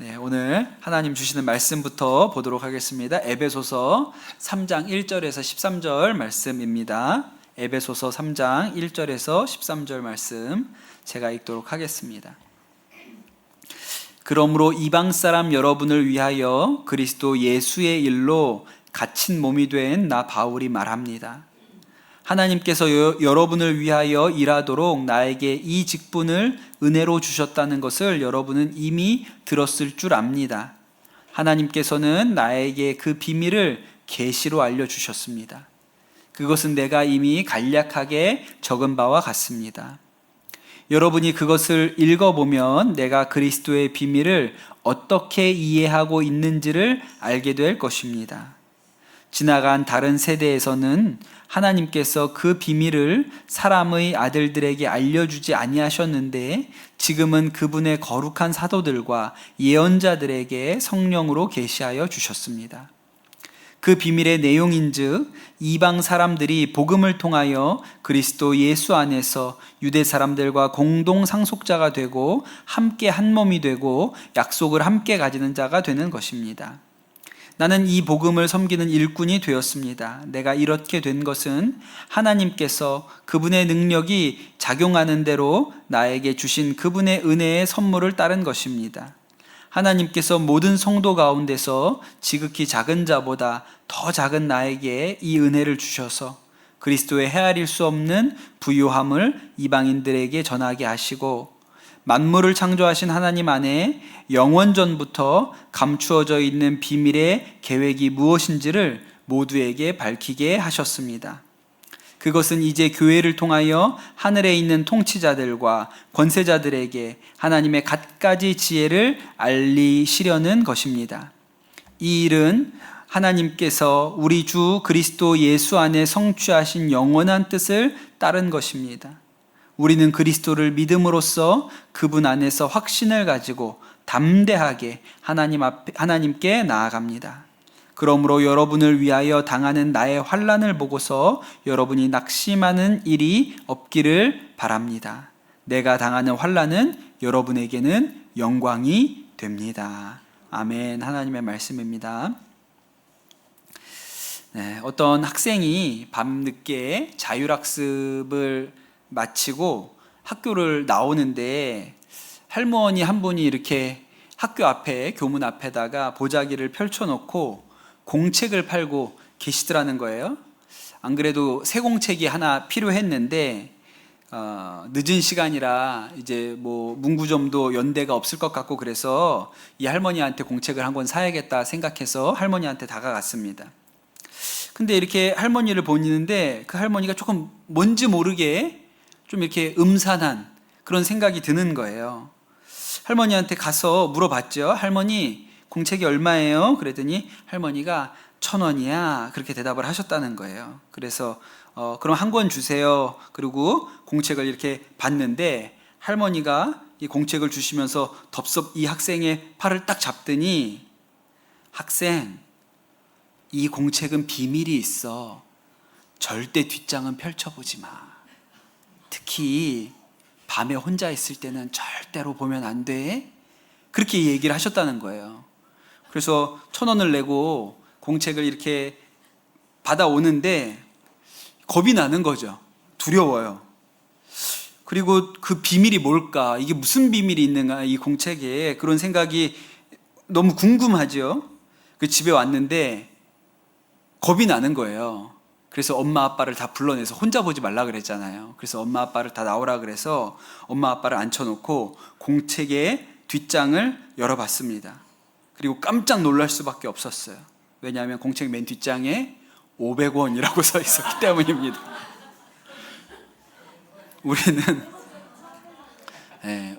네, 오늘 하나님 주시는 말씀부터 보도록 하겠습니다. 에베소서 3장 1절에서 13절 말씀입니다. 에베소서 3장 1절에서 13절 말씀 제가 읽도록 하겠습니다. 그러므로 이방 사람 여러분을 위하여 그리스도 예수의 일로 갇힌 몸이 된 나 바울이 말합니다. 하나님께서 여러분을 위하여 일하도록 나에게 이 직분을 은혜로 주셨다는 것을 여러분은 이미 들었을 줄 압니다. 하나님께서는 나에게 그 비밀을 계시로 알려주셨습니다. 그것은 내가 이미 간략하게 적은 바와 같습니다. 여러분이 그것을 읽어보면 내가 그리스도의 비밀을 어떻게 이해하고 있는지를 알게 될 것입니다. 지나간 다른 세대에서는 하나님께서 그 비밀을 사람의 아들들에게 알려주지 아니하셨는데 지금은 그분의 거룩한 사도들과 예언자들에게 성령으로 계시하여 주셨습니다. 그 비밀의 내용인즉 이방 사람들이 복음을 통하여 그리스도 예수 안에서 유대 사람들과 공동 상속자가 되고 함께 한 몸이 되고 약속을 함께 가지는 자가 되는 것입니다. 나는 이 복음을 섬기는 일꾼이 되었습니다. 내가 이렇게 된 것은 하나님께서 그분의 능력이 작용하는 대로 나에게 주신 그분의 은혜의 선물을 따른 것입니다. 하나님께서 모든 성도 가운데서 지극히 작은 자보다 더 작은 나에게 이 은혜를 주셔서 그리스도의 헤아릴 수 없는 부유함을 이방인들에게 전하게 하시고 만물을 창조하신 하나님 안에 영원전부터 감추어져 있는 비밀의 계획이 무엇인지를 모두에게 밝히게 하셨습니다. 그것은 이제 교회를 통하여 하늘에 있는 통치자들과 권세자들에게 하나님의 갖가지 지혜를 알리시려는 것입니다. 이 일은 하나님께서 우리 주 그리스도 예수 안에 성취하신 영원한 뜻을 따른 것입니다. 우리는 그리스도를 믿음으로써 그분 안에서 확신을 가지고 담대하게 하나님께 나아갑니다. 그러므로 여러분을 위하여 당하는 나의 환난을 보고서 여러분이 낙심하는 일이 없기를 바랍니다. 내가 당하는 환난은 여러분에게는 영광이 됩니다. 아멘. 하나님의 말씀입니다. 네, 어떤 학생이 밤늦게 자율학습을 마치고 학교를 나오는데 할머니 한 분이 이렇게 학교 앞에 교문 앞에다가 보자기를 펼쳐놓고 공책을 팔고 계시더라는 거예요. 안 그래도 새 공책이 하나 필요했는데 늦은 시간이라 이제 뭐 문구점도 연대가 없을 것 같고 그래서 이 할머니한테 공책을 한 권 사야겠다 생각해서 할머니한테 다가갔습니다. 근데 이렇게 할머니를 보는데 그 할머니가 조금 뭔지 모르게 좀 이렇게 음산한 그런 생각이 드는 거예요. 할머니한테 가서 물어봤죠. 할머니, 공책이 얼마예요? 그랬더니 할머니가 1,000원이야. 그렇게 대답을 하셨다는 거예요. 그래서 그럼 한 권 주세요. 그리고 공책을 이렇게 봤는데 할머니가 이 공책을 주시면서 덥석 이 학생의 팔을 딱 잡더니 학생, 이 공책은 비밀이 있어. 절대 뒷장은 펼쳐보지 마. 특히 밤에 혼자 있을 때는 절대로 보면 안 돼. 그렇게 얘기를 하셨다는 거예요. 그래서 1,000원을 내고 공책을 이렇게 받아오는데 겁이 나는 거죠. 두려워요. 그리고 그 비밀이 뭘까? 이게 무슨 비밀이 있는가? 이 공책에 그런 생각이 너무 궁금하죠. 그 집에 왔는데 겁이 나는 거예요. 그래서 엄마 아빠를 다 불러내서 혼자 보지 말라 그랬잖아요. 그래서 엄마 아빠를 다 나오라 그래서 엄마 아빠를 앉혀놓고 공책의 뒷장을 열어봤습니다. 그리고 깜짝 놀랄 수밖에 없었어요. 왜냐하면 공책 맨 뒷장에 500원이라고 써 있었기 때문입니다.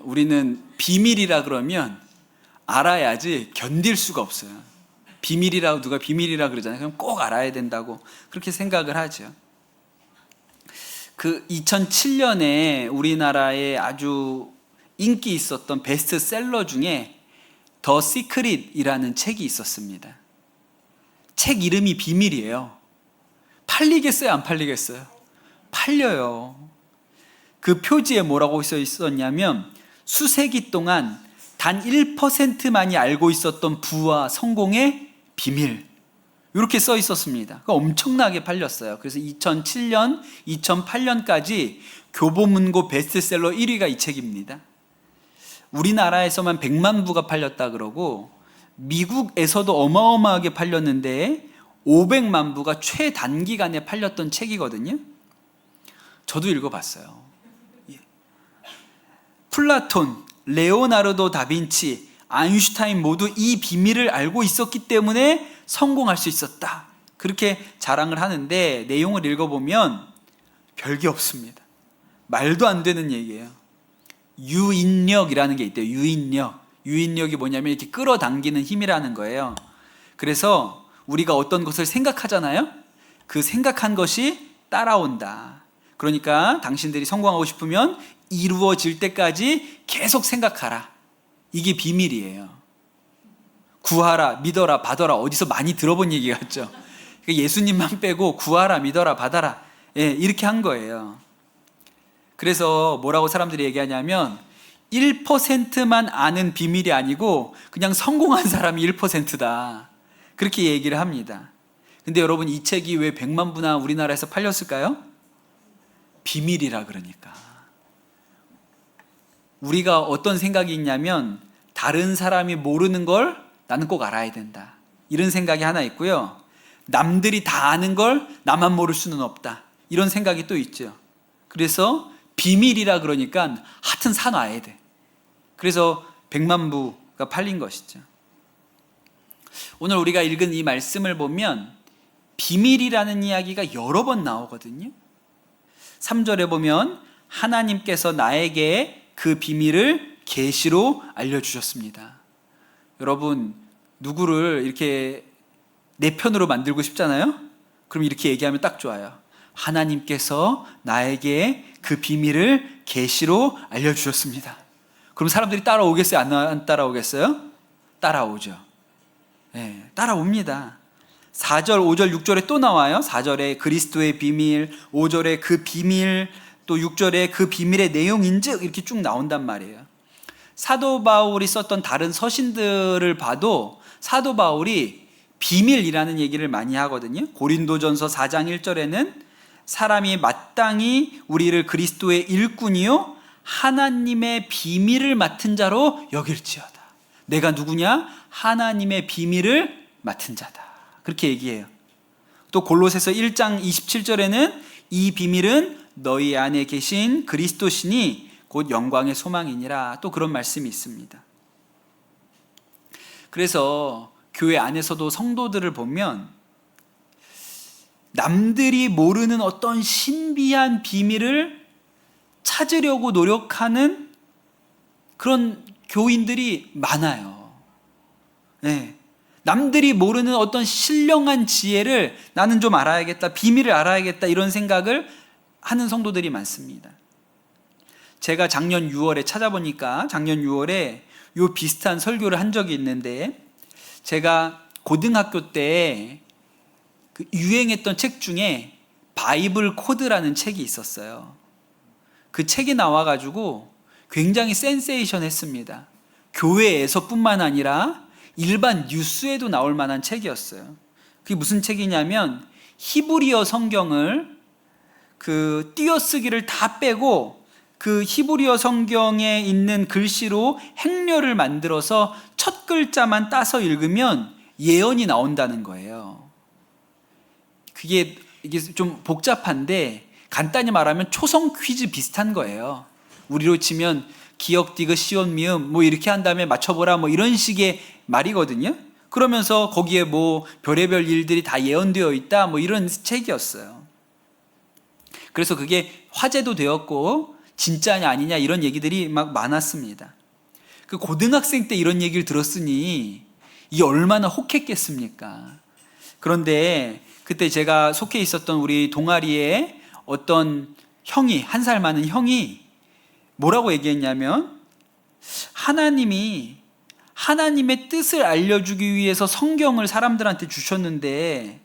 우리는 비밀이라 그러면 알아야지 견딜 수가 없어요. 비밀이라고 누가 비밀이라 그러잖아요. 그럼 꼭 알아야 된다고 그렇게 생각을 하죠. 그 2007년에 우리나라에 아주 인기 있었던 베스트셀러 중에 더 시크릿이라는 책이 있었습니다. 책 이름이 비밀이에요. 팔리겠어요? 안 팔리겠어요? 팔려요. 그 표지에 뭐라고 써 있었냐면 수세기 동안 단 1%만이 알고 있었던 부와 성공의 비밀, 이렇게 써 있었습니다. 엄청나게 팔렸어요. 그래서 2007년, 2008년까지 교보문고 베스트셀러 1위가 이 책입니다. 우리나라에서만 100만 부가 팔렸다 그러고 미국에서도 어마어마하게 팔렸는데 500만 부가 최단기간에 팔렸던 책이거든요. 저도 읽어봤어요. 플라톤, 레오나르도 다빈치, 아인슈타인 모두 이 비밀을 알고 있었기 때문에 성공할 수 있었다, 그렇게 자랑을 하는데 내용을 읽어보면 별게 없습니다. 말도 안 되는 얘기예요. 유인력이라는 게 있대요. 유인력이 뭐냐면 이렇게 끌어당기는 힘이라는 거예요. 그래서 우리가 어떤 것을 생각하잖아요. 그 생각한 것이 따라온다. 그러니까 당신들이 성공하고 싶으면 이루어질 때까지 계속 생각하라. 이게 비밀이에요. 구하라, 믿어라, 받아라, 어디서 많이 들어본 얘기 같죠. 예수님만 빼고 구하라, 믿어라, 받아라, 이렇게 한 거예요. 그래서 뭐라고 사람들이 얘기하냐면 1%만 아는 비밀이 아니고 그냥 성공한 사람이 1%다, 그렇게 얘기를 합니다. 근데 여러분, 이 책이 왜 100만 부나 우리나라에서 팔렸을까요? 비밀이라 그러니까. 우리가 어떤 생각이 있냐면 다른 사람이 모르는 걸 나는 꼭 알아야 된다, 이런 생각이 하나 있고요. 남들이 다 아는 걸 나만 모를 수는 없다, 이런 생각이 또 있죠. 그래서 비밀이라 그러니까 하여튼 사놔야 돼. 그래서 100만 부가 팔린 것이죠. 오늘 우리가 읽은 이 말씀을 보면 비밀이라는 이야기가 여러 번 나오거든요. 3절에 보면 하나님께서 나에게 그 비밀을 계시로 알려주셨습니다. 여러분, 누구를 이렇게 내 편으로 만들고 싶잖아요? 그럼 이렇게 얘기하면 딱 좋아요. 하나님께서 나에게 그 비밀을 계시로 알려주셨습니다. 그럼 사람들이 따라오겠어요? 안 따라오겠어요? 따라오죠. 네, 따라옵니다. 4절, 5절, 6절에 또 나와요. 4절에 그리스도의 비밀, 5절에 그 비밀, 또 6절에 그 비밀의 내용인즉, 이렇게 쭉 나온단 말이에요. 사도 바울이 썼던 다른 서신들을 봐도 사도 바울이 비밀이라는 얘기를 많이 하거든요. 고린도전서 4장 1절에는 사람이 마땅히 우리를 그리스도의 일꾼이요 하나님의 비밀을 맡은 자로 여길지어다. 내가 누구냐? 하나님의 비밀을 맡은 자다, 그렇게 얘기해요. 또 골로새서 1장 27절에는 이 비밀은 너희 안에 계신 그리스도시니 곧 영광의 소망이니라, 또 그런 말씀이 있습니다. 그래서 교회 안에서도 성도들을 보면 남들이 모르는 어떤 신비한 비밀을 찾으려고 노력하는 그런 교인들이 많아요. 네. 남들이 모르는 어떤 신령한 지혜를 나는 좀 알아야겠다, 비밀을 알아야겠다, 이런 생각을 하는 성도들이 많습니다. 제가 작년 6월에 찾아보니까 작년 6월에 요 비슷한 설교를 한 적이 있는데, 제가 고등학교 때 그 유행했던 책 중에 바이블 코드라는 책이 있었어요. 그 책이 나와가지고 굉장히 센세이션 했습니다. 교회에서뿐만 아니라 일반 뉴스에도 나올 만한 책이었어요. 그게 무슨 책이냐면 히브리어 성경을 그 띄어쓰기를 다 빼고 그 히브리어 성경에 있는 글씨로 행렬을 만들어서 첫 글자만 따서 읽으면 예언이 나온다는 거예요. 이게 좀 복잡한데 간단히 말하면 초성 퀴즈 비슷한 거예요. 우리로 치면 기역, 디귿, 시온, 미음 뭐 이렇게 한 다음에 맞춰보라 뭐 이런 식의 말이거든요. 그러면서 거기에 뭐 별의별 일들이 다 예언되어 있다 뭐 이런 책이었어요. 그래서 그게 화제도 되었고 진짜냐 아니냐 이런 얘기들이 막 많았습니다. 그 고등학생 때 이런 얘기를 들었으니 이게 얼마나 혹했겠습니까? 그런데 그때 제가 속해 있었던 우리 동아리에 어떤 형이, 한 살 많은 형이 뭐라고 얘기했냐면, 하나님이 하나님의 뜻을 알려주기 위해서 성경을 사람들한테 주셨는데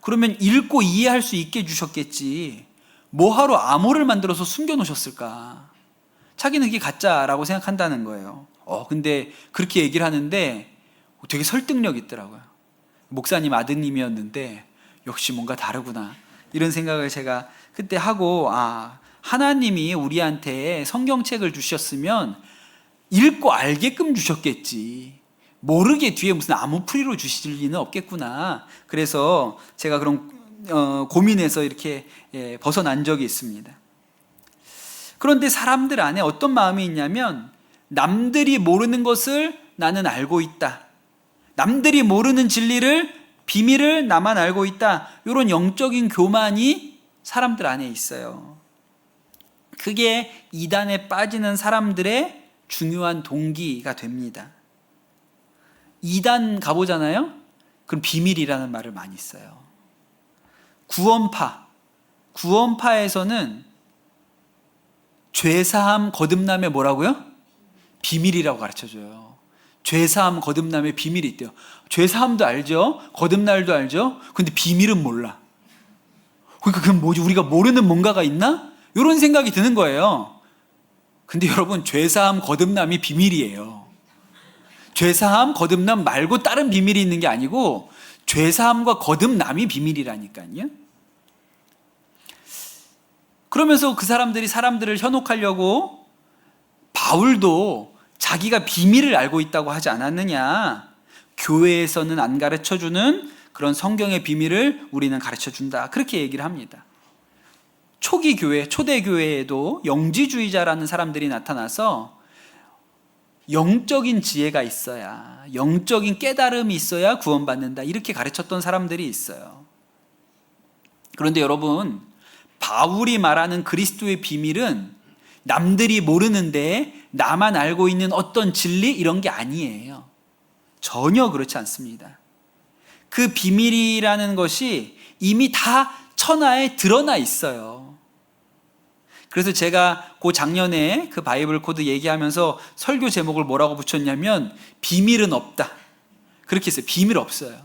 그러면 읽고 이해할 수 있게 주셨겠지 뭐하러 암호를 만들어서 숨겨놓으셨을까? 자기는 그게 가짜라고 생각한다는 거예요. 근데 그렇게 얘기를 하는데 되게 설득력 있더라고요. 목사님 아드님이었는데 역시 뭔가 다르구나, 이런 생각을 제가 그때 하고, 하나님이 우리한테 성경책을 주셨으면 읽고 알게끔 주셨겠지, 모르게 뒤에 무슨 아무풀이로 주실 리는 없겠구나. 그래서 제가 그런 고민에서 이렇게 벗어난 적이 있습니다. 그런데 사람들 안에 어떤 마음이 있냐면, 남들이 모르는 것을 나는 알고 있다, 남들이 모르는 진리를, 비밀을 나만 알고 있다, 이런 영적인 교만이 사람들 안에 있어요. 그게 이단에 빠지는 사람들의 중요한 동기가 됩니다. 이단 가보잖아요? 그럼 비밀이라는 말을 많이 써요. 구원파에서는 죄사함 거듭남의 뭐라고요? 비밀이라고 가르쳐줘요. 죄사함 거듭남의 비밀이 있대요. 죄사함도 알죠, 거듭날도 알죠, 근데 비밀은 몰라. 그러니까 그건 뭐지? 우리가 모르는 뭔가가 있나? 이런 생각이 드는 거예요. 근데 여러분, 죄사함 거듭남이 비밀이에요. 죄사함 거듭남 말고 다른 비밀이 있는 게 아니고 죄사함과 거듭남이 비밀이라니까요. 그러면서 그 사람들이 사람들을 현혹하려고 바울도 자기가 비밀을 알고 있다고 하지 않았느냐, 교회에서는 안 가르쳐주는 그런 성경의 비밀을 우리는 가르쳐준다, 그렇게 얘기를 합니다. 초기 교회, 초대 교회에도 영지주의자라는 사람들이 나타나서 영적인 지혜가 있어야, 영적인 깨달음이 있어야 구원받는다, 이렇게 가르쳤던 사람들이 있어요. 그런데 여러분, 바울이 말하는 그리스도의 비밀은 남들이 모르는데 나만 알고 있는 어떤 진리, 이런 게 아니에요. 전혀 그렇지 않습니다. 그 비밀이라는 것이 이미 다 천하에 드러나 있어요. 그래서 제가 그 작년에 그 바이블 코드 얘기하면서 설교 제목을 뭐라고 붙였냐면, 비밀은 없다, 그렇게 했어요. 비밀 없어요.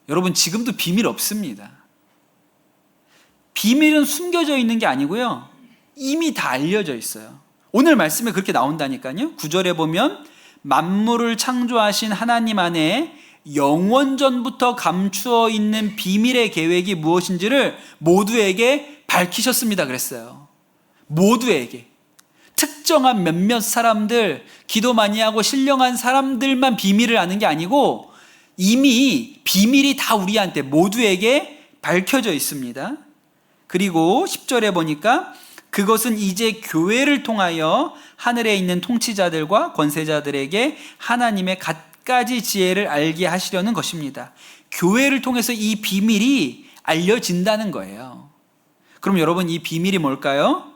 여러분, 지금도 비밀 없습니다. 비밀은 숨겨져 있는 게 아니고요, 이미 다 알려져 있어요. 오늘 말씀에 그렇게 나온다니까요. 9절에 보면 만물을 창조하신 하나님 안에 영원전부터 감추어 있는 비밀의 계획이 무엇인지를 모두에게 밝히셨습니다, 그랬어요. 모두에게. 특정한 몇몇 사람들, 기도 많이 하고 신령한 사람들만 비밀을 아는 게 아니고 이미 비밀이 다 우리한테, 모두에게 밝혀져 있습니다. 그리고 10절에 보니까 그것은 이제 교회를 통하여 하늘에 있는 통치자들과 권세자들에게 하나님의 갖가지 지혜를 알게 하시려는 것입니다. 교회를 통해서 이 비밀이 알려진다는 거예요. 그럼 여러분, 이 비밀이 뭘까요?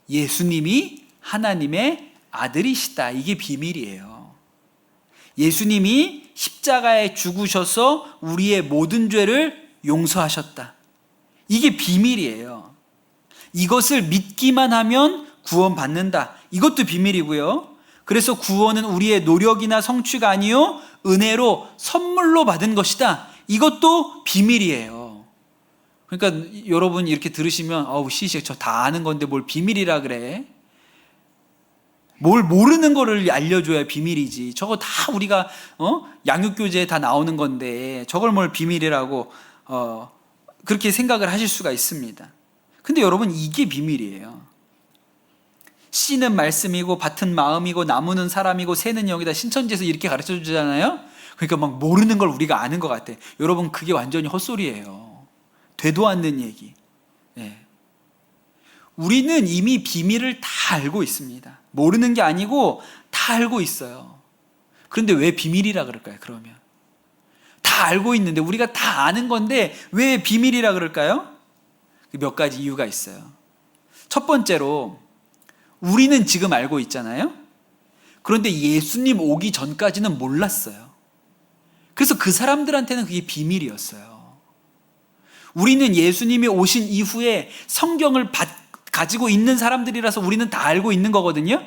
예수님이 하나님의 아들이시다, 이게 비밀이에요. 예수님이 십자가에 죽으셔서 우리의 모든 죄를 용서하셨다, 이게 비밀이에요. 이것을 믿기만 하면 구원받는다, 이것도 비밀이고요. 그래서 구원은 우리의 노력이나 성취가 아니요 은혜로 선물로 받은 것이다, 이것도 비밀이에요. 그러니까 여러분 이렇게 들으시면 시식 저 다 아는 건데 뭘 비밀이라 그래? 뭘 모르는 거를 알려줘야 비밀이지. 저거 다 우리가 양육교재에 다 나오는 건데 저걸 뭘 비밀이라고 그렇게 생각을 하실 수가 있습니다. 근데 여러분, 이게 비밀이에요. 씨는 말씀이고 밭은 마음이고 나무는 사람이고 새는 영이다, 신천지에서 이렇게 가르쳐 주잖아요. 그러니까 막 모르는 걸 우리가 아는 것 같아. 여러분, 그게 완전히 헛소리예요. 되도 않는 얘기. 네. 우리는 이미 비밀을 다 알고 있습니다. 모르는 게 아니고 다 알고 있어요. 그런데 왜 비밀이라 그럴까요? 그러면 다 알고 있는데, 우리가 다 아는 건데 왜 비밀이라 그럴까요? 몇 가지 이유가 있어요. 첫 번째로, 우리는 지금 알고 있잖아요. 그런데 예수님 오기 전까지는 몰랐어요. 그래서 그 사람들한테는 그게 비밀이었어요. 우리는 예수님이 오신 이후에 성경을 가지고 있는 사람들이라서 우리는 다 알고 있는 거거든요.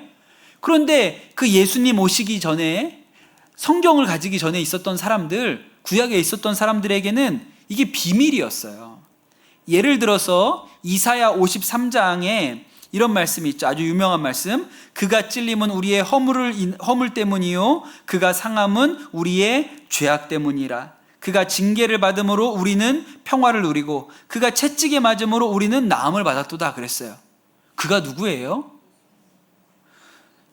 그런데 그 예수님 오시기 전에, 성경을 가지기 전에 있었던 사람들, 구약에 있었던 사람들에게는 이게 비밀이었어요. 예를 들어서 이사야 53장에 이런 말씀이 있죠. 아주 유명한 말씀. 그가 찔림은 우리의 허물 때문이요 그가 상함은 우리의 죄악 때문이라. 그가 징계를 받음으로 우리는 평화를 누리고 그가 채찍에 맞음으로 우리는 나음을 받았도다 그랬어요. 그가 누구예요?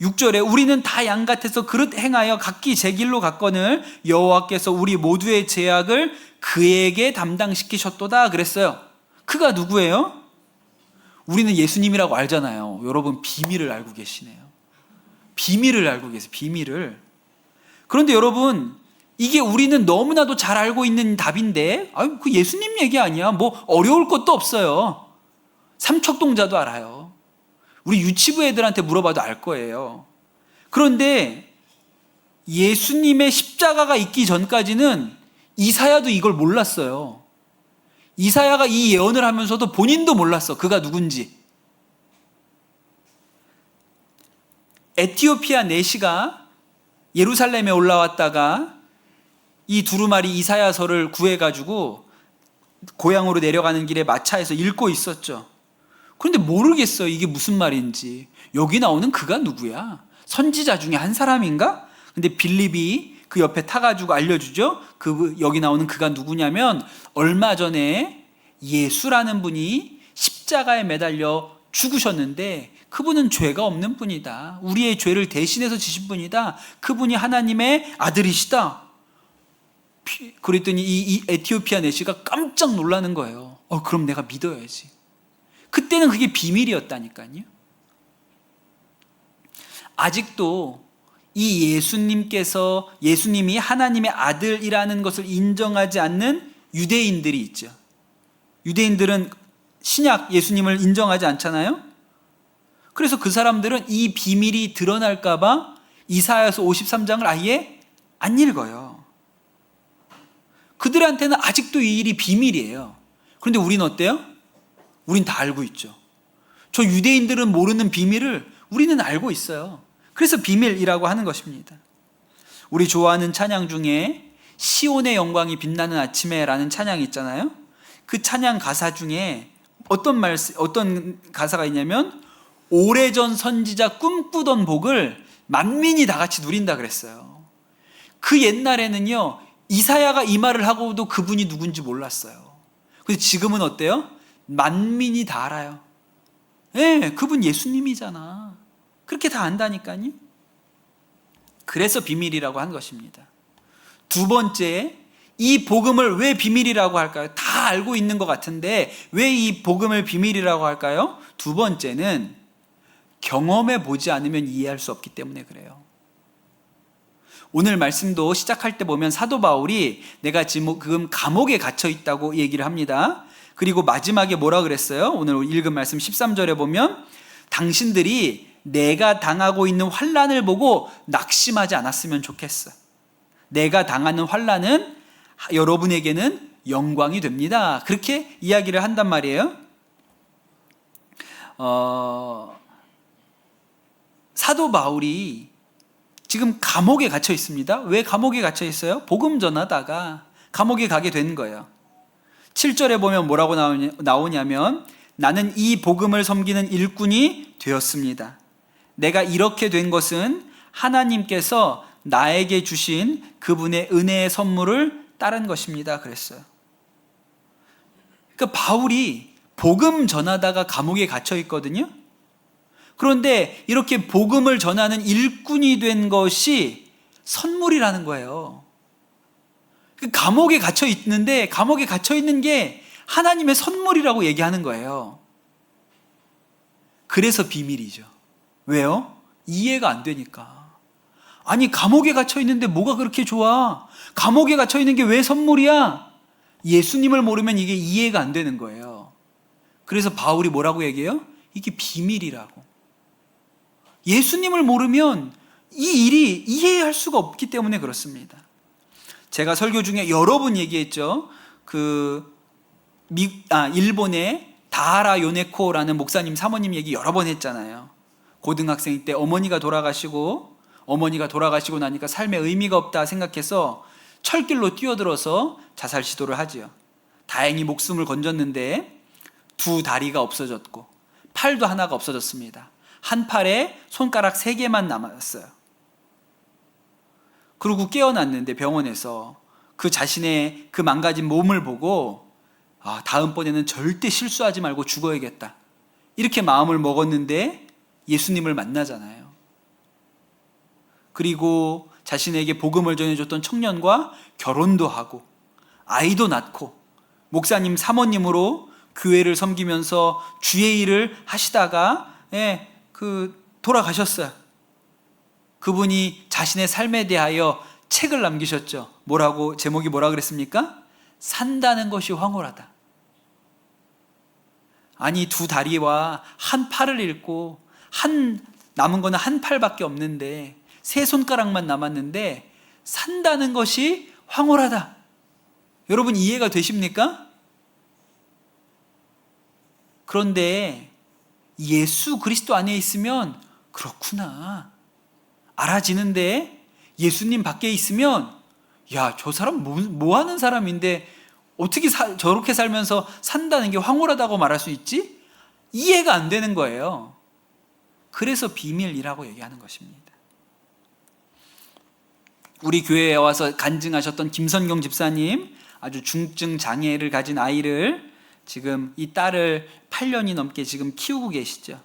6절에 우리는 다 양 같아서 그릇 행하여 각기 제 길로 갔거늘 여호와께서 우리 모두의 죄악을 그에게 담당시키셨도다 그랬어요. 그가 누구예요? 우리는 예수님이라고 알잖아요. 여러분 비밀을 알고 계시네요. 비밀을 알고 계세요. 비밀을. 그런데 여러분 이게 우리는 너무나도 잘 알고 있는 답인데 그 예수님 얘기 아니야. 뭐 어려울 것도 없어요. 삼척동자도 알아요. 우리 유치부 애들한테 물어봐도 알 거예요. 그런데 예수님의 십자가가 있기 전까지는 이사야도 이걸 몰랐어요. 이사야가 이 예언을 하면서도 본인도 몰랐어. 그가 누군지. 에티오피아 내시가 예루살렘에 올라왔다가 이 두루마리 이사야서를 구해가지고 고향으로 내려가는 길에 마차에서 읽고 있었죠. 그런데 모르겠어요. 이게 무슨 말인지. 여기 나오는 그가 누구야? 선지자 중에 한 사람인가? 근데 빌립이 그 옆에 타가지고 알려주죠. 여기 나오는 그가 누구냐면 얼마 전에 예수라는 분이 십자가에 매달려 죽으셨는데 그분은 죄가 없는 분이다. 우리의 죄를 대신해서 지신 분이다. 그분이 하나님의 아들이시다. 그랬더니 이 에티오피아 내시가 깜짝 놀라는 거예요. 그럼 내가 믿어야지. 그때는 그게 비밀이었다니까요. 아직도 이 예수님이 하나님의 아들이라는 것을 인정하지 않는 유대인들이 있죠. 유대인들은 신약 예수님을 인정하지 않잖아요. 그래서 그 사람들은 이 비밀이 드러날까 봐 이사야서 53장을 아예 안 읽어요. 그들한테는 아직도 이 일이 비밀이에요. 그런데 우리는 어때요? 우린 다 알고 있죠. 저 유대인들은 모르는 비밀을 우리는 알고 있어요. 그래서 비밀이라고 하는 것입니다. 우리 좋아하는 찬양 중에 시온의 영광이 빛나는 아침에라는 찬양이 있잖아요. 그 찬양 가사 중에 어떤 가사가 있냐면 오래전 선지자 꿈꾸던 복을 만민이 다 같이 누린다 그랬어요. 그 옛날에는요 이사야가 이 말을 하고도 그분이 누군지 몰랐어요. 근데 지금은 어때요? 만민이 다 알아요. 그분 예수님이잖아. 그렇게 다 안다니까요. 그래서 비밀이라고 한 것입니다. 두 번째, 이 복음을 왜 비밀이라고 할까요? 다 알고 있는 것 같은데 왜 이 복음을 비밀이라고 할까요? 두 번째는 경험해 보지 않으면 이해할 수 없기 때문에 그래요. 오늘 말씀도 시작할 때 보면 사도 바울이 내가 지금 감옥에 갇혀 있다고 얘기를 합니다. 그리고 마지막에 뭐라 그랬어요? 오늘 읽은 말씀 13절에 보면 당신들이 내가 당하고 있는 환난을 보고 낙심하지 않았으면 좋겠어. 내가 당하는 환난은 여러분에게는 영광이 됩니다. 그렇게 이야기를 한단 말이에요. 사도 바울이 지금 감옥에 갇혀 있습니다. 왜 감옥에 갇혀 있어요? 복음 전하다가 감옥에 가게 된 거예요. 7절에 보면 뭐라고 나오냐면 나는 이 복음을 섬기는 일꾼이 되었습니다. 내가 이렇게 된 것은 하나님께서 나에게 주신 그분의 은혜의 선물을 따른 것입니다. 그랬어요. 그러니까 바울이 복음 전하다가 감옥에 갇혀 있거든요. 그런데 이렇게 복음을 전하는 일꾼이 된 것이 선물이라는 거예요. 감옥에 갇혀 있는데 감옥에 갇혀 있는 게 하나님의 선물이라고 얘기하는 거예요. 그래서 비밀이죠. 왜요? 이해가 안 되니까. 아니 감옥에 갇혀 있는데 뭐가 그렇게 좋아? 감옥에 갇혀 있는 게 왜 선물이야? 예수님을 모르면 이게 이해가 안 되는 거예요. 그래서 바울이 뭐라고 얘기해요? 이게 비밀이라고. 예수님을 모르면 이 일이 이해할 수가 없기 때문에 그렇습니다. 제가 설교 중에 여러 번 얘기했죠. 일본의 다하라 요네코라는 목사님 사모님 얘기 여러 번 했잖아요. 고등학생 때 어머니가 돌아가시고 나니까 삶에 의미가 없다 생각해서 철길로 뛰어들어서 자살 시도를 하지요. 다행히 목숨을 건졌는데 두 다리가 없어졌고 팔도 하나가 없어졌습니다. 한 팔에 손가락 3개만 남았어요. 그리고 깨어났는데 병원에서 그 자신의 그 망가진 몸을 보고 다음번에는 절대 실수하지 말고 죽어야겠다, 이렇게 마음을 먹었는데 예수님을 만나잖아요. 그리고 자신에게 복음을 전해줬던 청년과 결혼도 하고 아이도 낳고 목사님 사모님으로 교회를 섬기면서 주의 일을 하시다가 돌아가셨어요. 그분이 자신의 삶에 대하여 책을 남기셨죠. 제목이 뭐라 그랬습니까? 산다는 것이 황홀하다. 아니, 2다리와 한 팔을 잃고 남은 거는 한 팔밖에 없는데 3손가락만 남았는데 산다는 것이 황홀하다. 여러분 이해가 되십니까? 그런데 예수 그리스도 안에 있으면 그렇구나 알아지는데, 예수님 밖에 있으면 저 사람 뭐 하는 사람인데 어떻게 저렇게 살면서 산다는 게 황홀하다고 말할 수 있지? 이해가 안 되는 거예요. 그래서 비밀이라고 얘기하는 것입니다. 우리 교회에 와서 간증하셨던 김선경 집사님, 아주 중증 장애를 가진 아이를 지금 이 딸을 8년이 넘게 지금 키우고 계시죠.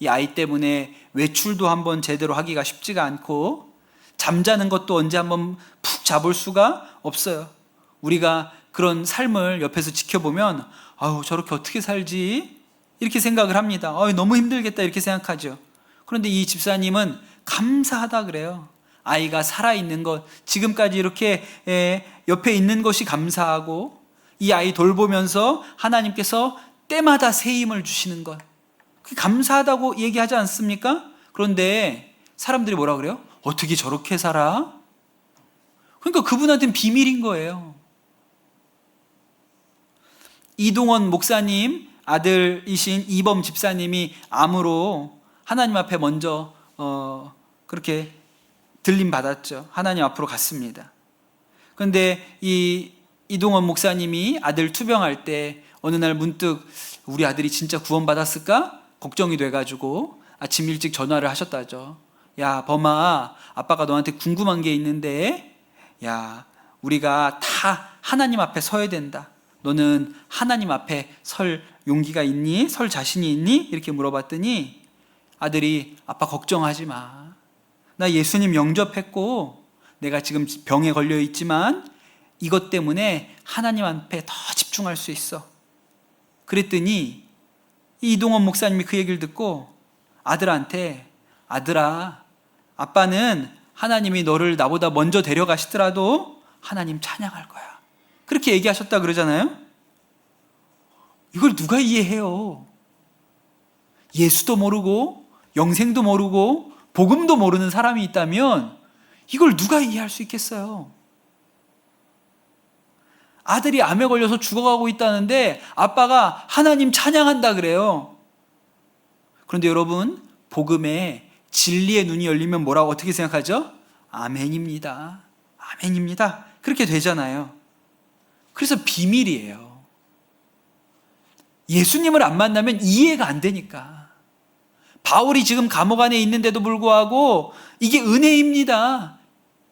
이 아이 때문에 외출도 한번 제대로 하기가 쉽지가 않고 잠자는 것도 언제 한번 푹 잡을 수가 없어요. 우리가 그런 삶을 옆에서 지켜보면 저렇게 어떻게 살지? 이렇게 생각을 합니다. 너무 힘들겠다 이렇게 생각하죠. 그런데 이 집사님은 감사하다 그래요. 아이가 살아있는 것, 지금까지 이렇게 옆에 있는 것이 감사하고, 이 아이 돌보면서 하나님께서 때마다 새 힘을 주시는 것, 그게 감사하다고 얘기하지 않습니까? 그런데 사람들이 뭐라 그래요? 어떻게 저렇게 살아? 그러니까 그분한테는 비밀인 거예요. 이동원 목사님 아들이신 이범 집사님이 암으로 하나님 앞에 먼저 그렇게 들림 받았죠. 하나님 앞으로 갔습니다. 그런데 이동원 목사님이 아들 투병할 때 어느 날 문득 우리 아들이 진짜 구원받았을까? 걱정이 돼가지고 아침 일찍 전화를 하셨다죠. 야, 범아, 아빠가 너한테 궁금한 게 있는데, 우리가 다 하나님 앞에 서야 된다. 너는 하나님 앞에 설 용기가 있니? 설 자신이 있니? 이렇게 물어봤더니 아들이, 아빠 걱정하지 마. 나 예수님 영접했고 내가 지금 병에 걸려 있지만 이것 때문에 하나님 앞에 더 집중할 수 있어. 그랬더니 이동원 목사님이 그 얘기를 듣고 아들한테, 아들아, 아빠는 하나님이 너를 나보다 먼저 데려가시더라도 하나님 찬양할 거야, 그렇게 얘기하셨다 그러잖아요. 이걸 누가 이해해요? 예수도 모르고 영생도 모르고 복음도 모르는 사람이 있다면 이걸 누가 이해할 수 있겠어요? 아들이 암에 걸려서 죽어가고 있다는데 아빠가 하나님 찬양한다 그래요. 그런데 여러분, 복음에 진리의 눈이 열리면 어떻게 생각하죠? 아멘입니다. 아멘입니다. 그렇게 되잖아요. 그래서 비밀이에요. 예수님을 안 만나면 이해가 안 되니까. 바울이 지금 감옥 안에 있는데도 불구하고 이게 은혜입니다,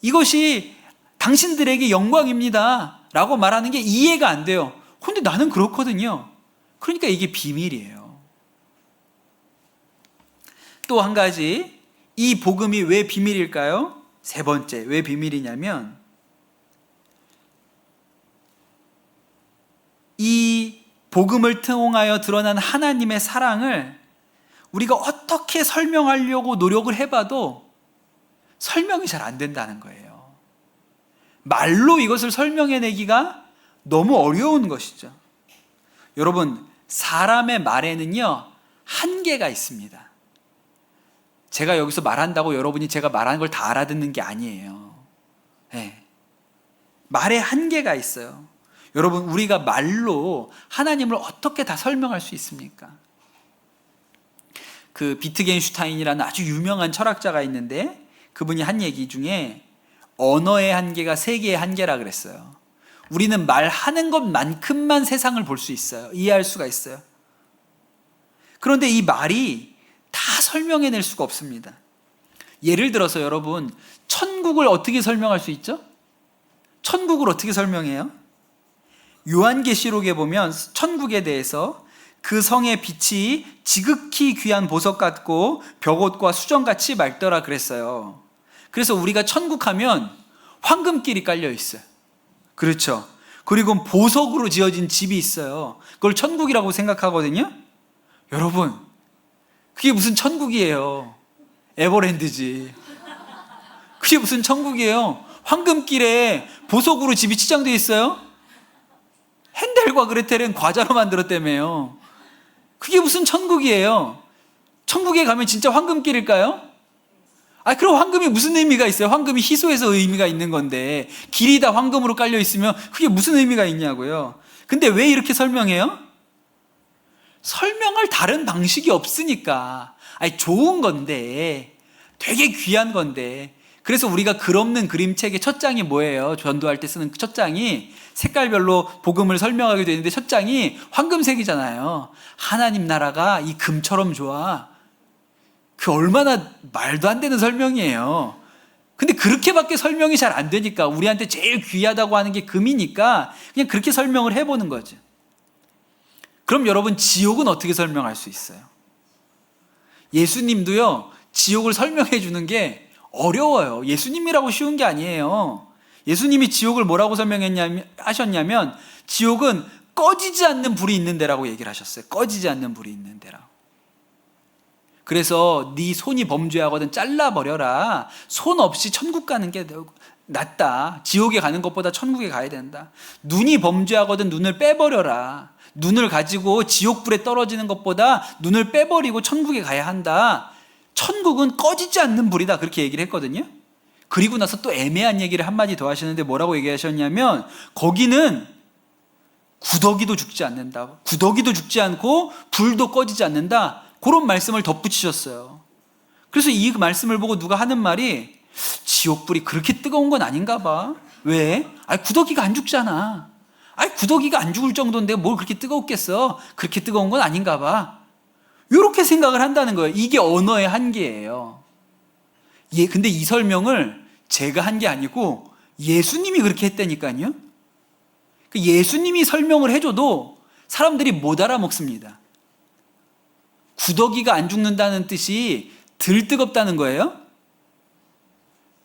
이것이 당신들에게 영광입니다 라고 말하는 게 이해가 안 돼요. 근데 나는 그렇거든요. 그러니까 이게 비밀이에요. 또 한 가지, 이 복음이 왜 비밀일까요? 3번째, 왜 비밀이냐면 이 복음을 통하여 드러난 하나님의 사랑을 우리가 어떻게 설명하려고 노력을 해봐도 설명이 잘 안 된다는 거예요. 말로 이것을 설명해내기가 너무 어려운 것이죠. 여러분, 사람의 말에는요 한계가 있습니다. 제가 여기서 말한다고 여러분이 제가 말하는 걸 다 알아듣는 게 아니에요. 말에 한계가 있어요. 여러분, 우리가 말로 하나님을 어떻게 다 설명할 수 있습니까? 그 비트겐슈타인이라는 아주 유명한 철학자가 있는데 그분이 한 얘기 중에 언어의 한계가 세계의 한계라 그랬어요. 우리는 말하는 것만큼만 세상을 볼 수 있어요. 이해할 수가 있어요. 그런데 이 말이 다 설명해낼 수가 없습니다. 예를 들어서 여러분, 천국을 어떻게 설명할 수 있죠? 천국을 어떻게 설명해요? 요한계시록에 보면 천국에 대해서 그 성의 빛이 지극히 귀한 보석 같고 벽옷과 수정같이 맑더라 그랬어요. 그래서 우리가 천국 하면 황금길이 깔려 있어요. 그렇죠? 그리고 보석으로 지어진 집이 있어요. 그걸 천국이라고 생각하거든요. 여러분, 그게 무슨 천국이에요? 에버랜드지. 그게 무슨 천국이에요? 황금길에 보석으로 집이 치장되어 있어요? 헨델과 그레텔은 과자로 만들었다며요. 그게 무슨 천국이에요? 천국에 가면 진짜 황금길일까요? 그럼 황금이 무슨 의미가 있어요? 황금이 희소해서 의미가 있는 건데 길이 다 황금으로 깔려 있으면 그게 무슨 의미가 있냐고요. 근데 왜 이렇게 설명해요? 설명할 다른 방식이 없으니까. 좋은 건데, 되게 귀한 건데. 그래서 우리가 글 없는 그림책의 첫 장이 뭐예요? 전도할 때 쓰는 첫 장이 색깔별로 복음을 설명하게 되는데 첫 장이 황금색이잖아요. 하나님 나라가 이 금처럼 좋아. 그 얼마나 말도 안 되는 설명이에요. 근데 그렇게밖에 설명이 잘 안 되니까, 우리한테 제일 귀하다고 하는 게 금이니까 그냥 그렇게 설명을 해보는 거죠. 그럼 여러분, 지옥은 어떻게 설명할 수 있어요? 예수님도요, 지옥을 설명해 주는 게 어려워요. 예수님이라고 쉬운 게 아니에요. 예수님이 지옥을 뭐라고 하셨냐면 지옥은 꺼지지 않는 불이 있는 데라고 얘기를 하셨어요. 꺼지지 않는 불이 있는 데라고. 그래서 네 손이 범죄하거든 잘라버려라. 손 없이 천국 가는 게 낫다. 지옥에 가는 것보다 천국에 가야 된다. 눈이 범죄하거든 눈을 빼버려라. 눈을 가지고 지옥불에 떨어지는 것보다 눈을 빼버리고 천국에 가야 한다. 천국은 꺼지지 않는 불이다. 그렇게 얘기를 했거든요. 그리고 나서 또 애매한 얘기를 한마디 더 하시는데 뭐라고 얘기하셨냐면 거기는 구더기도 죽지 않는다. 구더기도 죽지 않고 불도 꺼지지 않는다. 그런 말씀을 덧붙이셨어요. 그래서 이 말씀을 보고 누가 하는 말이 지옥불이 그렇게 뜨거운 건 아닌가 봐. 왜? 구더기가 안 죽잖아. 구더기가 안 죽을 정도인데 뭘 그렇게 뜨겁겠어? 그렇게 뜨거운 건 아닌가 봐. 이렇게 생각을 한다는 거예요. 이게 언어의 한계예요. 근데 이 설명을 제가 한 게 아니고 예수님이 그렇게 했다니까요. 예수님이 설명을 해줘도 사람들이 못 알아먹습니다. 구더기가 안 죽는다는 뜻이 덜 뜨겁다는 거예요?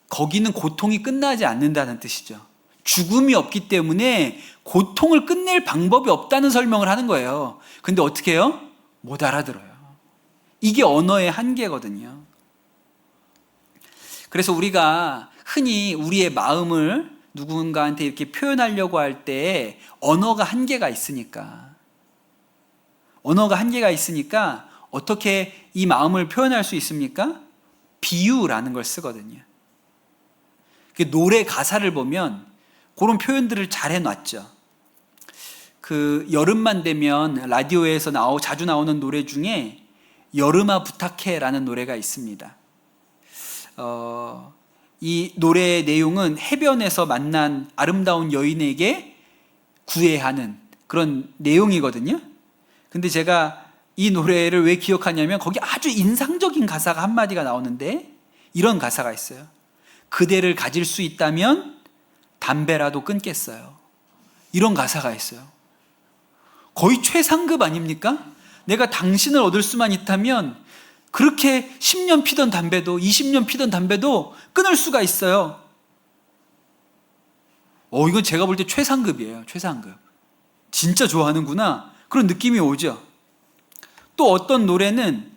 거기는 고통이 끝나지 않는다는 뜻이죠. 죽음이 없기 때문에 고통을 끝낼 방법이 없다는 설명을 하는 거예요. 근데 어떻게 해요? 못 알아들어요. 이게 언어의 한계거든요. 그래서 우리가 흔히 우리의 마음을 누군가한테 이렇게 표현하려고 할 때 언어가 한계가 있으니까 어떻게 이 마음을 표현할 수 있습니까? 비유라는 걸 쓰거든요. 노래 가사를 보면 그런 표현들을 잘 해놨죠. 여름만 되면 라디오에서 자주 나오는 노래 중에 여름아 부탁해라는 노래가 있습니다. 이 노래의 내용은 해변에서 만난 아름다운 여인에게 구애하는 그런 내용이거든요. 근데 제가 이 노래를 왜 기억하냐면 거기 아주 인상적인 가사가 한마디가 나오는데 이런 가사가 있어요. 그대를 가질 수 있다면 담배라도 끊겠어요. 이런 가사가 있어요. 거의 최상급 아닙니까? 내가 당신을 얻을 수만 있다면 그렇게 10년 피던 담배도 20년 피던 담배도 끊을 수가 있어요. 이건 제가 볼 때 최상급이에요. 최상급. 진짜 좋아하는구나. 그런 느낌이 오죠. 또 어떤 노래는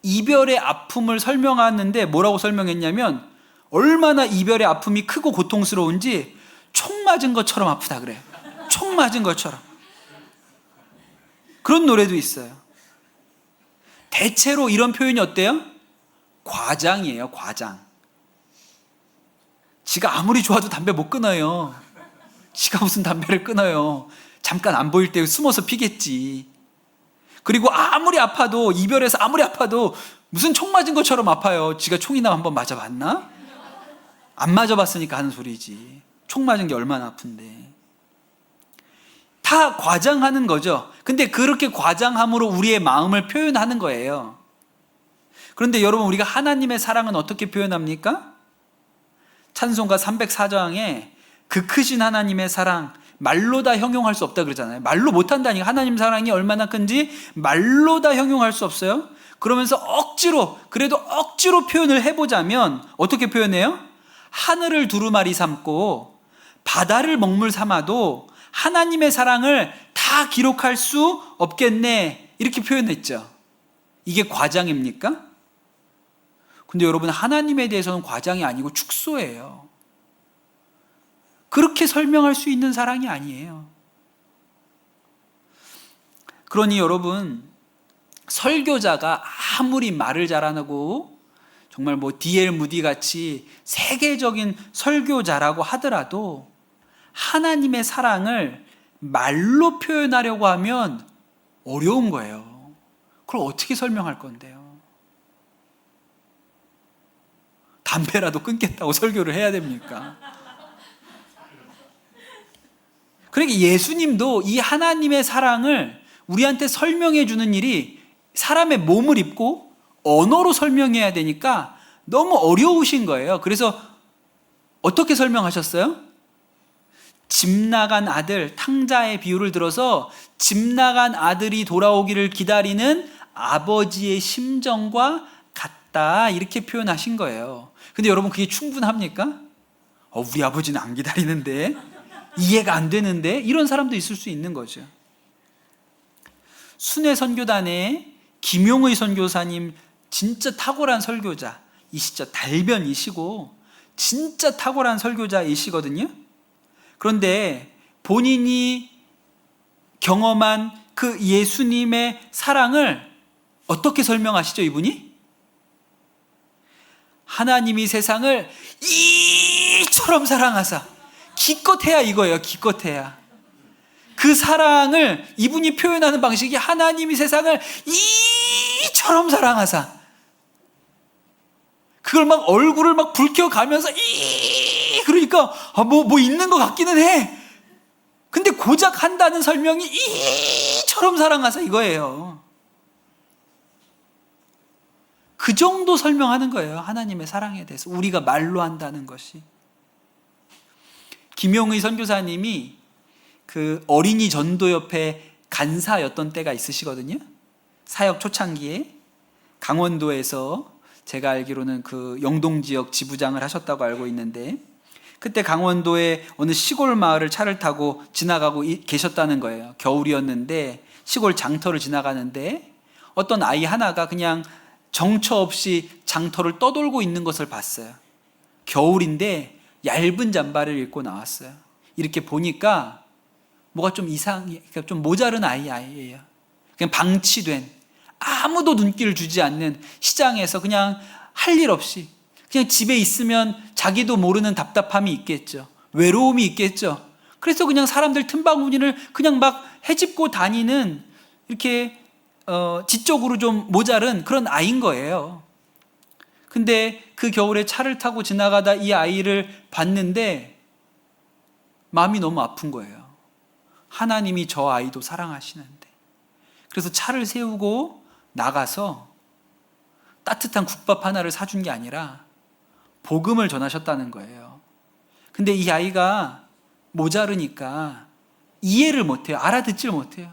이별의 아픔을 설명하는데 뭐라고 설명했냐면 얼마나 이별의 아픔이 크고 고통스러운지 총 맞은 것처럼 아프다 그래. 총 맞은 것처럼. 그런 노래도 있어요. 대체로 이런 표현이 어때요? 과장이에요. 과장. 지가 아무리 좋아도 담배 못 끊어요. 지가 무슨 담배를 끊어요. 잠깐 안 보일 때 숨어서 피겠지. 그리고 아무리 아파도 이별해서 아무리 아파도 무슨 총 맞은 것처럼 아파요. 지가 총이나 한번 맞아봤나? 안 맞아봤으니까 하는 소리지. 총 맞은 게 얼마나 아픈데. 다 다 과장하는 거죠. 근데 그렇게 과장함으로 우리의 마음을 표현하는 거예요. 그런데 여러분, 우리가 하나님의 사랑은 어떻게 표현합니까? 찬송가 304장에 그 크신 하나님의 사랑 말로 다 형용할 수 없다 그러잖아요. 말로 못한다니까. 하나님 사랑이 얼마나 큰지 말로 다 형용할 수 없어요. 그러면서 그래도 억지로 표현을 해보자면 어떻게 표현해요? 하늘을 두루마리 삼고 바다를 먹물 삼아도 하나님의 사랑을 다 기록할 수 없겠네, 이렇게 표현했죠. 이게 과장입니까? 근데 여러분, 하나님에 대해서는 과장이 아니고 축소예요. 그렇게 설명할 수 있는 사랑이 아니에요. 그러니 여러분, 설교자가 아무리 말을 잘하고 정말 D.L. 무디 같이 세계적인 설교자라고 하더라도 하나님의 사랑을 말로 표현하려고 하면 어려운 거예요. 그걸 어떻게 설명할 건데요? 담배라도 끊겠다고 설교를 해야 됩니까? 그러니까 예수님도 이 하나님의 사랑을 우리한테 설명해 주는 일이 사람의 몸을 입고 언어로 설명해야 되니까 너무 어려우신 거예요. 그래서 어떻게 설명하셨어요? 집 나간 아들, 탕자의 비유를 들어서 집 나간 아들이 돌아오기를 기다리는 아버지의 심정과 같다, 이렇게 표현하신 거예요. 근데 여러분, 그게 충분합니까? 우리 아버지는 안 기다리는데, 이해가 안 되는데, 이런 사람도 있을 수 있는 거죠. 순회 선교단의 김용의 선교사님, 진짜 탁월한 설교자이시죠. 달변이시고 진짜 탁월한 설교자이시거든요. 그런데 본인이 경험한 그 예수님의 사랑을 어떻게 설명하시죠, 이분이? 하나님이 세상을 이처럼 사랑하사, 기껏해야 이거예요. 기껏해야. 그 사랑을 이분이 표현하는 방식이 하나님이 세상을 이처럼 사랑하사, 그걸 막 얼굴을 막 붉혀가면서 그러니까 뭐 있는 것 같기는 해. 근데 고작 한다는 설명이 이처럼 사랑하사, 이거예요. 그 정도 설명하는 거예요, 하나님의 사랑에 대해서. 우리가 말로 한다는 것이. 김용의 선교사님이 그 어린이 전도협회 간사였던 때가 있으시거든요. 사역 초창기에 강원도에서 제가 알기로는 그 영동 지역 지부장을 하셨다고 알고 있는데, 그때 강원도의 어느 시골 마을을 차를 타고 지나가고 계셨다는 거예요. 겨울이었는데 시골 장터를 지나가는데 어떤 아이 하나가 그냥 정처 없이 장터를 떠돌고 있는 것을 봤어요. 겨울인데 얇은 잠바를 입고 나왔어요. 이렇게 보니까 뭐가 좀 이상해, 그러니까 좀 모자른 아이예요. 그냥 방치된, 아무도 눈길을 주지 않는 시장에서 그냥 할 일 없이 그냥 집에 있으면 자기도 모르는 답답함이 있겠죠. 외로움이 있겠죠. 그래서 그냥 사람들 틈바구니를 그냥 막 헤집고 다니는, 이렇게 지적으로 좀 모자른 그런 아이인 거예요. 근데 그 겨울에 차를 타고 지나가다 이 아이를 봤는데 마음이 너무 아픈 거예요. 하나님이 저 아이도 사랑하시는데. 그래서 차를 세우고 나가서 따뜻한 국밥 하나를 사준 게 아니라 복음을 전하셨다는 거예요. 근데 이 아이가 모자르니까 이해를 못해요. 알아듣질 못해요.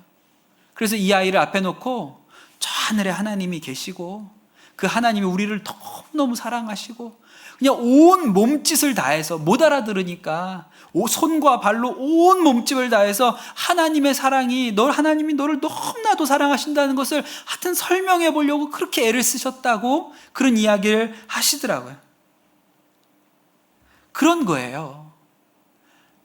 그래서 이 아이를 앞에 놓고 저 하늘에 하나님이 계시고 그 하나님이 우리를 너무너무 사랑하시고 그냥 온 몸짓을 다해서, 못 알아들으니까 손과 발로 온 몸집을 다해서 하나님의 사랑이, 하나님이 너를 너무나도 사랑하신다는 것을 하여튼 설명해 보려고 그렇게 애를 쓰셨다고 그런 이야기를 하시더라고요. 그런 거예요.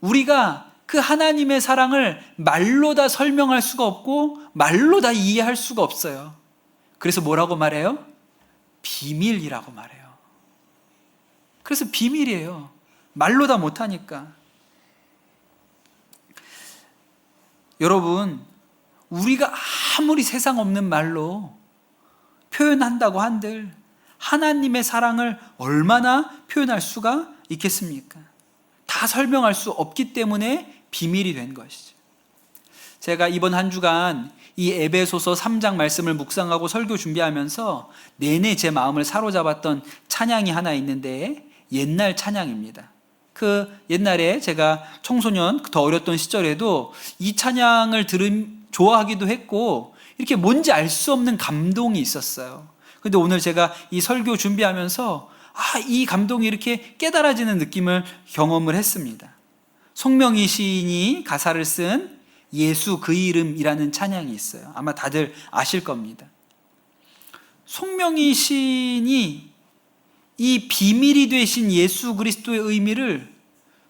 우리가 그 하나님의 사랑을 말로 다 설명할 수가 없고 말로 다 이해할 수가 없어요. 그래서 뭐라고 말해요? 비밀이라고 말해요. 그래서 비밀이에요. 말로 다 못하니까. 여러분, 우리가 아무리 세상 없는 말로 표현한다고 한들 하나님의 사랑을 얼마나 표현할 수가 있겠습니까? 다 설명할 수 없기 때문에 비밀이 된 것이죠. 제가 이번 한 주간 이 에베소서 3장 말씀을 묵상하고 설교 준비하면서 내내 제 마음을 사로잡았던 찬양이 하나 있는데 옛날 찬양입니다. 그 옛날에 제가 청소년 더 어렸던 시절에도 이 찬양을 좋아하기도 했고 이렇게 뭔지 알 수 없는 감동이 있었어요. 근데 오늘 제가 이 설교 준비하면서 이 감동이 이렇게 깨달아지는 느낌을 경험을 했습니다. 송명희 시인이 가사를 쓴 예수 그 이름이라는 찬양이 있어요. 아마 다들 아실 겁니다. 송명희 시인이 이 비밀이 되신 예수 그리스도의 의미를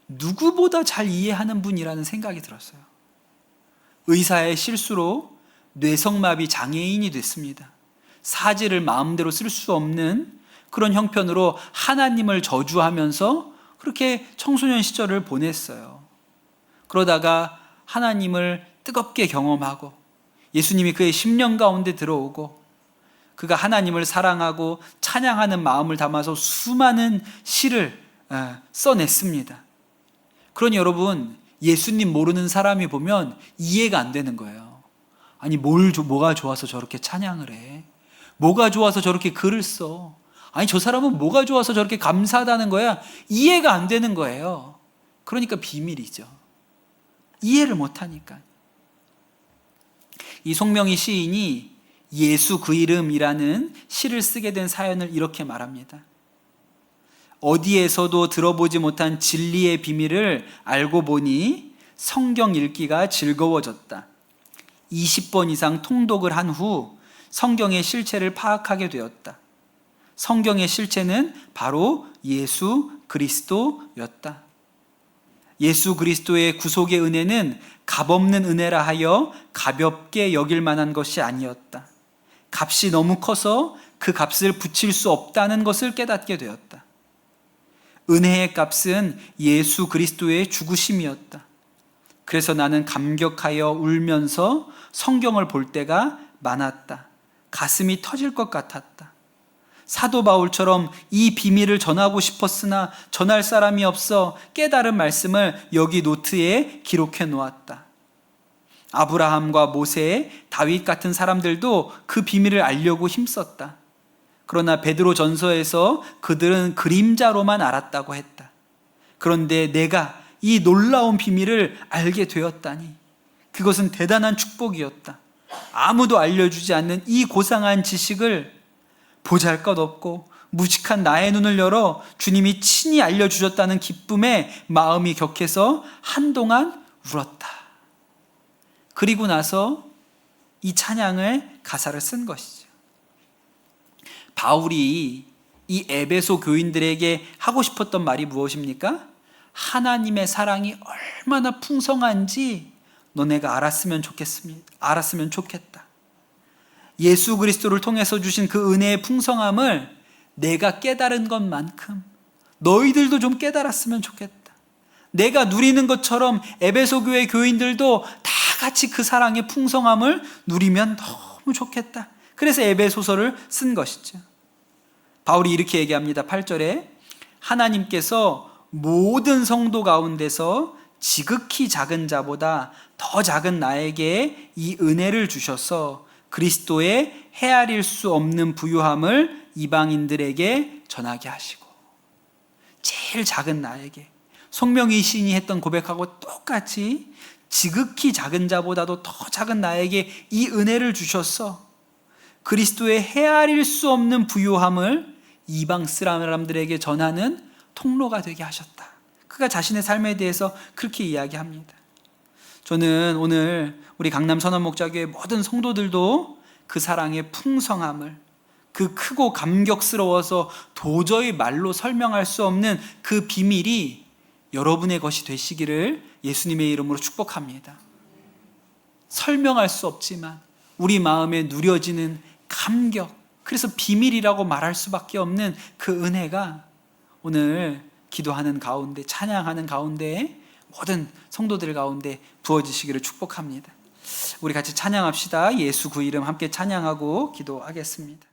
누구보다 잘 이해하는 분이라는 생각이 들었어요. 의사의 실수로 뇌성마비 장애인이 됐습니다. 사지를 마음대로 쓸 수 없는 그런 형편으로 하나님을 저주하면서 그렇게 청소년 시절을 보냈어요. 그러다가 하나님을 뜨겁게 경험하고 예수님이 그의 심령 가운데 들어오고 그가 하나님을 사랑하고 찬양하는 마음을 담아서 수많은 시를 써냈습니다. 그러니 여러분, 예수님 모르는 사람이 보면 이해가 안 되는 거예요. 아니 뭐가 좋아서 저렇게 찬양을 해? 뭐가 좋아서 저렇게 글을 써? 아니 저 사람은 뭐가 좋아서 저렇게 감사하다는 거야? 이해가 안 되는 거예요. 그러니까 비밀이죠. 이해를 못하니까. 이 송명희 시인이 예수 그 이름이라는 시를 쓰게 된 사연을 이렇게 말합니다. 어디에서도 들어보지 못한 진리의 비밀을 알고 보니 성경 읽기가 즐거워졌다. 20번 이상 통독을 한 후 성경의 실체를 파악하게 되었다. 성경의 실체는 바로 예수 그리스도였다. 예수 그리스도의 구속의 은혜는 값없는 은혜라 하여 가볍게 여길 만한 것이 아니었다. 값이 너무 커서 그 값을 붙일 수 없다는 것을 깨닫게 되었다. 은혜의 값은 예수 그리스도의 죽으심이었다. 그래서 나는 감격하여 울면서 성경을 볼 때가 많았다. 가슴이 터질 것 같았다. 사도 바울처럼 이 비밀을 전하고 싶었으나 전할 사람이 없어 깨달은 말씀을 여기 노트에 기록해 놓았다. 아브라함과 모세, 다윗 같은 사람들도 그 비밀을 알려고 힘썼다. 그러나 베드로 전서에서 그들은 그림자로만 알았다고 했다. 그런데 내가 이 놀라운 비밀을 알게 되었다니 그것은 대단한 축복이었다. 아무도 알려주지 않는 이 고상한 지식을 보잘것없고 무식한 나의 눈을 열어 주님이 친히 알려주셨다는 기쁨에 마음이 격해서 한동안 울었다. 그리고 나서 이 찬양을 가사를 쓴 것이죠. 바울이 이 에베소 교인들에게 하고 싶었던 말이 무엇입니까? 하나님의 사랑이 얼마나 풍성한지 너네가 알았으면 좋겠다. 예수 그리스도를 통해서 주신 그 은혜의 풍성함을 내가 깨달은 것만큼 너희들도 좀 깨달았으면 좋겠다. 내가 누리는 것처럼 에베소 교회 교인들도 다 같이 그 사랑의 풍성함을 누리면 너무 좋겠다. 그래서 에베소서를 쓴 것이죠. 바울이 이렇게 얘기합니다. 8절에 하나님께서 모든 성도 가운데서 지극히 작은 자보다 더 작은 나에게 이 은혜를 주셔서 그리스도의 헤아릴 수 없는 부유함을 이방인들에게 전하게 하시고, 제일 작은 나에게, 송명희 시인이 했던 고백하고 똑같이 지극히 작은 자보다도 더 작은 나에게 이 은혜를 주셔서 그리스도의 헤아릴 수 없는 부유함을 이방 사람들에게 전하는 통로가 되게 하셨다. 그가 자신의 삶에 대해서 그렇게 이야기합니다. 저는 오늘 우리 강남 선원목자교회 모든 성도들도 그 사랑의 풍성함을, 그 크고 감격스러워서 도저히 말로 설명할 수 없는 그 비밀이 여러분의 것이 되시기를 예수님의 이름으로 축복합니다. 설명할 수 없지만 우리 마음에 누려지는 감격, 그래서 비밀이라고 말할 수밖에 없는 그 은혜가 오늘 기도하는 가운데, 찬양하는 가운데, 모든 성도들 가운데 부어지시기를 축복합니다. 우리 같이 찬양합시다. 예수 그 이름 함께 찬양하고 기도하겠습니다.